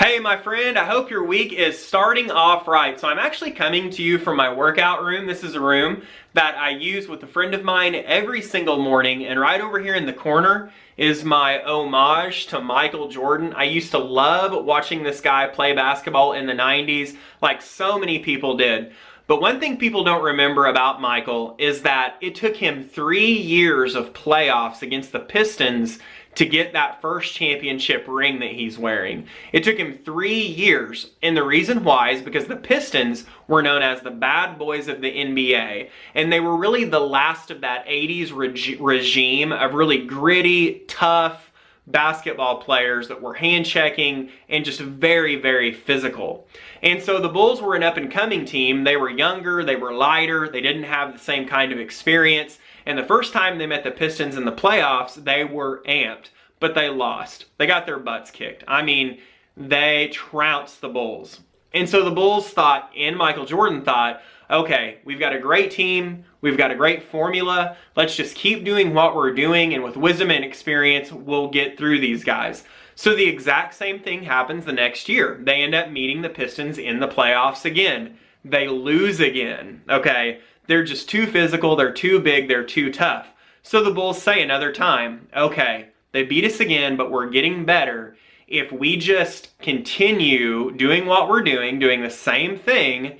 Hey my friend, I hope your week is starting off right. So I'm actually coming to you from my workout room. This is a room that I use with a friend of mine every single morning, and right over here in the corner is my homage to Michael Jordan. I used to love watching this guy play basketball in the 90s like so many people did. But one thing people don't remember about Michael is that it took him 3 years of playoffs against the Pistons to get that first championship ring that he's wearing. It took him 3 years, and the reason why is because the Pistons were known as the bad boys of the NBA, and they were really the last of that 80s regime of really gritty, tough basketball players that were hand-checking and just very, very physical. And so the Bulls were an up-and-coming team. They were younger, they were lighter, they didn't have the same kind of experience. And the first time they met the Pistons in the playoffs, they were amped, but they lost. They got their butts kicked. I mean, they trounced the Bulls. And so the Bulls thought, and Michael Jordan thought, okay, we've got a great team, we've got a great formula, let's just keep doing what we're doing, and with wisdom and experience, we'll get through these guys. So the exact same thing happens the next year. They end up meeting the Pistons in the playoffs again. They lose again, okay? They're just too physical, they're too big, they're too tough. So the Bulls say another time, okay, they beat us again, but we're getting better. If we just continue doing what we're doing the same thing,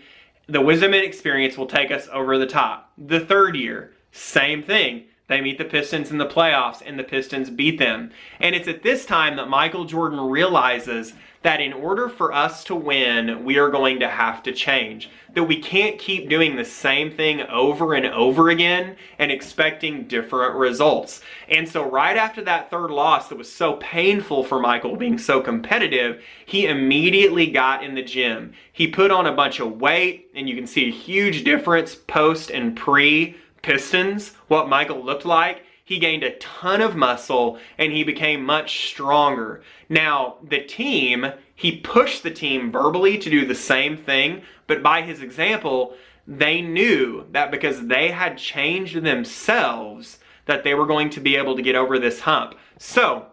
the wisdom and experience will take us over the top. The third year, same thing. They meet the Pistons in the playoffs, and the Pistons beat them. And it's at this time that Michael Jordan realizes that in order for us to win, we are going to have to change. That we can't keep doing the same thing over and over again and expecting different results. And so right after that third loss that was so painful for Michael, being so competitive, he immediately got in the gym. He put on a bunch of weight, and you can see a huge difference post and pre Pistons, what Michael looked like. He gained a ton of muscle, and he became much stronger. Now, the team, he pushed the team verbally to do the same thing, but by his example, they knew that because they had changed themselves, that they were going to be able to get over this hump. So,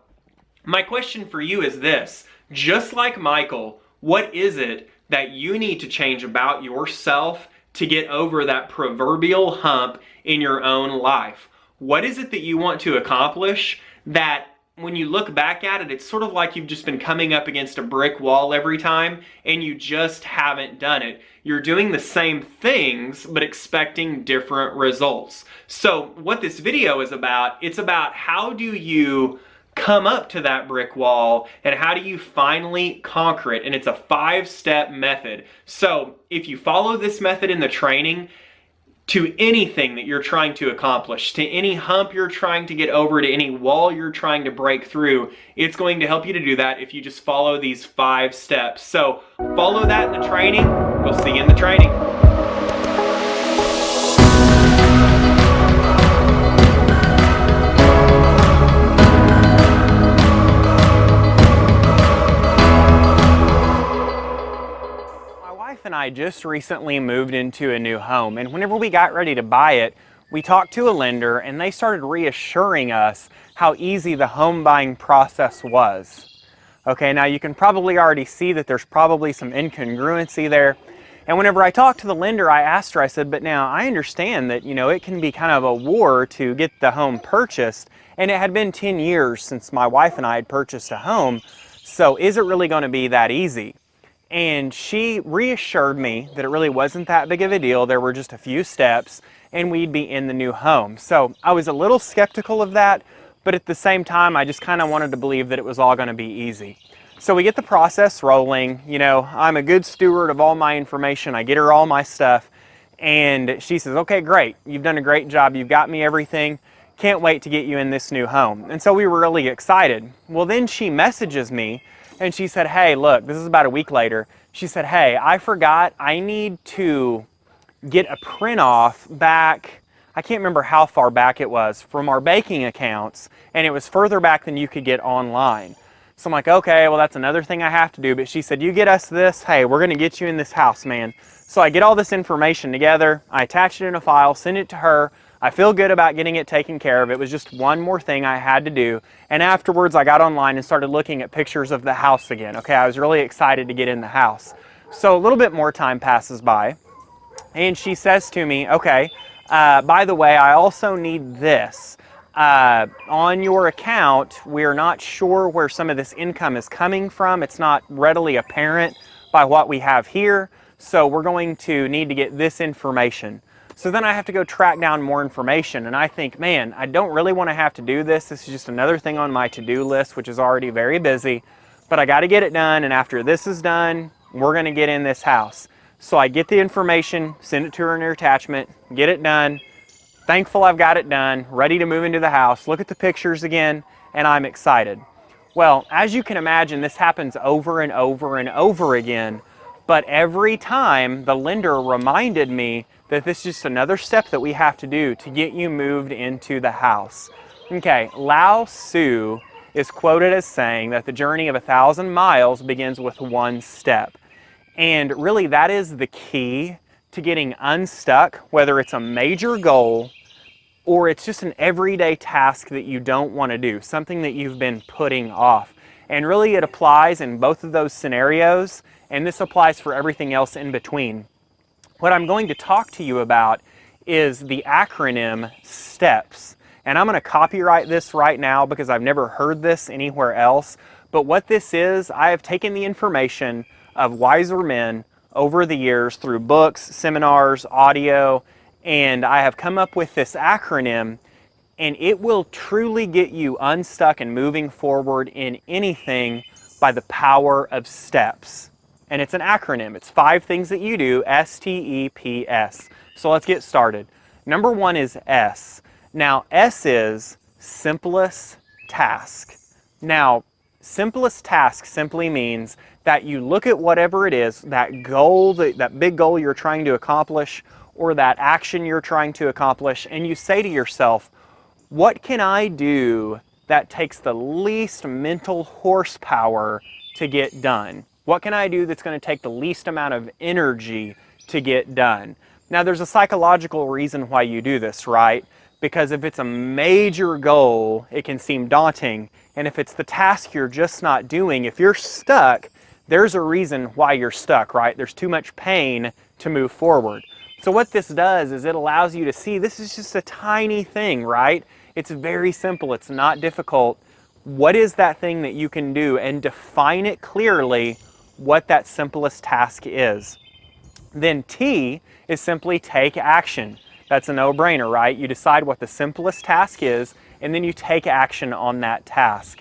my question for you is this. Just like Michael, what is it that you need to change about yourself to get over that proverbial hump in your own life? What is it that you want to accomplish that when you look back at it, it's sort of like you've just been coming up against a brick wall every time and you just haven't done it. You're doing the same things but expecting different results. So what this video is about, it's about how do you come up to that brick wall and how do you finally conquer it? And it's a 5-step method. So if you follow this method in the training, to anything that you're trying to accomplish, to any hump you're trying to get over, to any wall you're trying to break through, it's going to help you to do that if you just follow these 5 steps. So follow that in the training. We'll see you in the training. And I just recently moved into a new home, and whenever we got ready to buy it, we talked to a lender and they started reassuring us how easy the home buying process was. Okay, now you can probably already see that there's probably some incongruency there. And whenever I talked to the lender, I asked her, I said, but now I understand that, it can be kind of a war to get the home purchased, and it had been 10 years since my wife and I had purchased a home, so is it really going to be that easy? And she reassured me that it really wasn't that big of a deal. There were just a few steps and we'd be in the new home. So I was a little skeptical of that, but at the same time, I just kind of wanted to believe that it was all going to be easy. So we get the process rolling. I'm a good steward of all my information. I get her all my stuff. And she says, okay, great. You've done a great job. You've got me everything. Can't wait to get you in this new home. And so we were really excited. Well, then she messages me and she said, hey, look, this is about a week later. She said, hey, I forgot I need to get a print off back, I can't remember how far back it was, from our banking accounts, and it was further back than you could get online. So I'm like, okay, well, that's another thing I have to do. But she said, you get us this, hey, we're going to get you in this house, man. So I get all this information together, I attach it in a file, send it to her. I feel good about getting it taken care of. It was just one more thing I had to do. And afterwards, I got online and started looking at pictures of the house again. Okay, I was really excited to get in the house. So a little bit more time passes by, and she says to me, okay, by the way, I also need this. On your account, we're not sure where some of this income is coming from. It's not readily apparent by what we have here. So we're going to need to get this information. So then I have to go track down more information. And I think, man, I don't really want to have to do this. This is just another thing on my to-do list, which is already very busy. But I got to get it done. And after this is done, we're going to get in this house. So I get the information, send it to her in her attachment, get it done. Thankful I've got it done, ready to move into the house, look at the pictures again, and I'm excited. Well, as you can imagine, this happens over and over and over again, but every time the lender reminded me that this is just another step that we have to do to get you moved into the house. Okay, Lao Tzu is quoted as saying that the journey of 1,000 miles begins with one step. And really that is the key to getting unstuck, whether it's a major goal or it's just an everyday task that you don't want to do, something that you've been putting off. And really it applies in both of those scenarios, and this applies for everything else in between. What I'm going to talk to you about is the acronym STEPS. And I'm going to copyright this right now because I've never heard this anywhere else. But what this is, I have taken the information of wiser men over the years through books, seminars, audio, and I have come up with this acronym, and it will truly get you unstuck and moving forward in anything by the power of STEPS. And it's an acronym. It's 5 things that you do, STEPS. So let's get started. Number 1 is S. Now, S is simplest task. Now, simplest task simply means that you look at whatever it is, that goal, that big goal you're trying to accomplish, or that action you're trying to accomplish, and you say to yourself, what can I do that takes the least mental horsepower to get done? What can I do that's going to take the least amount of energy to get done? Now, there's a psychological reason why you do this, right? Because if it's a major goal, it can seem daunting. And if it's the task you're just not doing, if you're stuck, there's a reason why you're stuck, right? There's too much pain to move forward. So what this does is it allows you to see this is just a tiny thing, right? It's very simple. It's not difficult. What is that thing that you can do? And define it clearly what that simplest task is. Then T is simply take action. That's a no-brainer, right? You decide what the simplest task is, and then you take action on that task.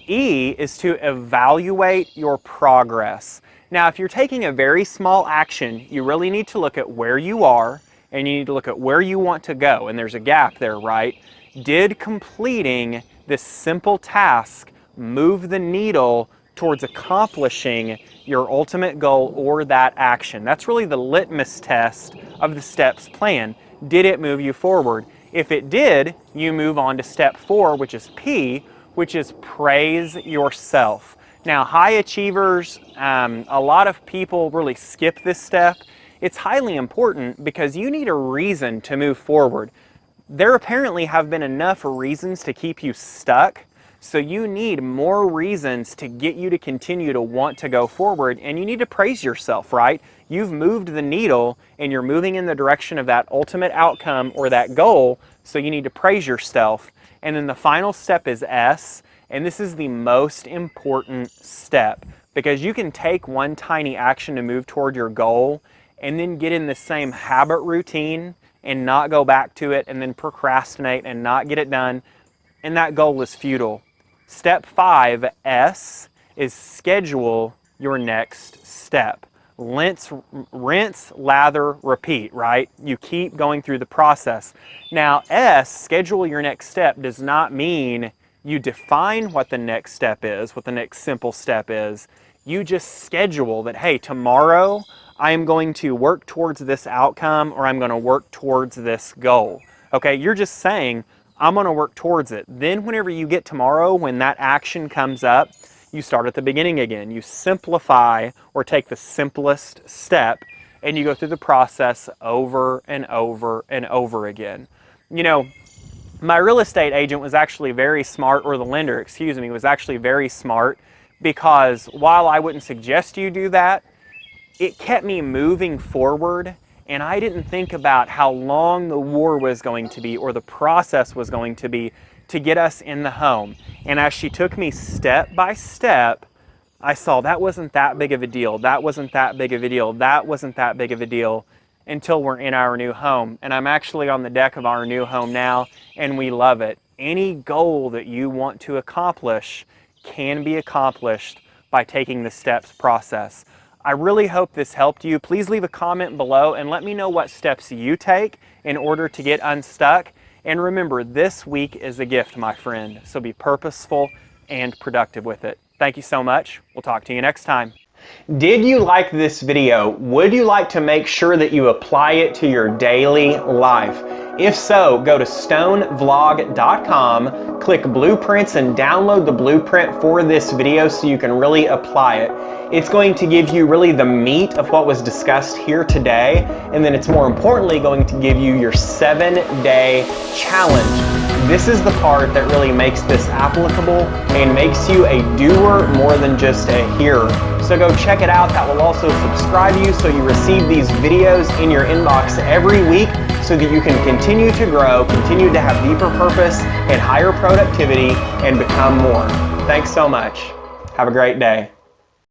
E is to evaluate your progress. Now, if you're taking a very small action, you really need to look at where you are, and you need to look at where you want to go, and there's a gap there, right? Did completing this simple task move the needle towards accomplishing your ultimate goal or that action? That's really the litmus test of the STEPS plan. Did it move you forward? If it did, you move on to step 4, which is P, which is praise yourself. Now, high achievers, a lot of people really skip this step. It's highly important because you need a reason to move forward. There apparently have been enough reasons to keep you stuck, so you need more reasons to get you to continue to want to go forward, and you need to praise yourself, right? You've moved the needle and you're moving in the direction of that ultimate outcome or that goal, so you need to praise yourself. And then the final step is S, and this is the most important step because you can take one tiny action to move toward your goal and then get in the same habit routine and not go back to it and then procrastinate and not get it done, and that goal is futile. Step 5, S, is schedule your next step. Rinse, lather, repeat, right? You keep going through the process. Now, S, schedule your next step, does not mean you define what the next step is, what the next simple step is. You just schedule that, hey, tomorrow I am going to work towards this outcome, or I'm going to work towards this goal. Okay, you're just saying, I'm going to work towards it. Then whenever you get tomorrow, when that action comes up, you start at the beginning again. You simplify or take the simplest step, and you go through the process over and over and over again. You know, my real estate agent was actually very smart, or the lender, excuse me, was actually very smart, because while I wouldn't suggest you do that, it kept me moving forward, and I didn't think about how long the war was going to be, or the process was going to be, to get us in the home. And as she took me step by step, I saw that wasn't that big of a deal, that wasn't that big of a deal, that wasn't that big of a deal, until we're in our new home. And I'm actually on the deck of our new home now, and we love it. Any goal that you want to accomplish can be accomplished by taking the steps process. I really hope this helped you. Please leave a comment below and let me know what steps you take in order to get unstuck. And remember, this week is a gift, my friend, so be purposeful and productive with it. Thank you so much. We'll talk to you next time. Did you like this video? Would you like to make sure that you apply it to your daily life? If so, go to stonevlog.com, click blueprints, and download the blueprint for this video so you can really apply it. It's going to give you really the meat of what was discussed here today, and then it's more importantly going to give you your 7-day challenge. This is the part that really makes this applicable and makes you a doer more than just a hearer. So go check it out. That will also subscribe you so you receive these videos in your inbox every week so that you can continue to grow, continue to have deeper purpose and higher productivity, and become more. Thanks so much. Have a great day.